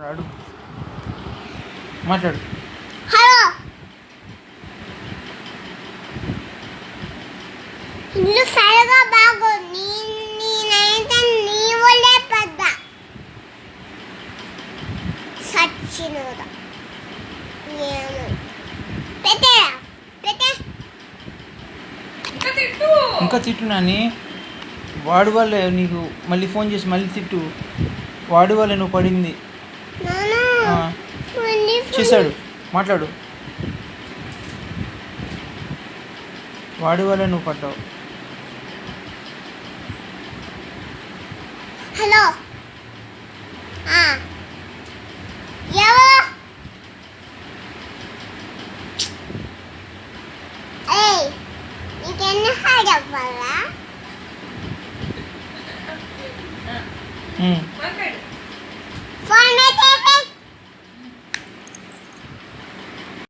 అడుగు మాట్లాడు. హలో, ఇల్లు సరిగా బాగు. నేనైతే నీ వల్లే పెద్ద సచ్చినోడా. పెట్టే పెట్టే ఇంకా తిట్టు నాని. వాడి వాళ్ళే నీకు మళ్ళీ ఫోన్ చేసి మళ్ళీ తిట్టు. వాడి వాళ్ళే నువ్వు పడింది. చేశాడు, మాట్లాడు. వాడి వాళ్ళే నువ్వు పడ్డావు. హలో, ఎవరు? నీకెన్ని హాయ్ చెప్పాలా?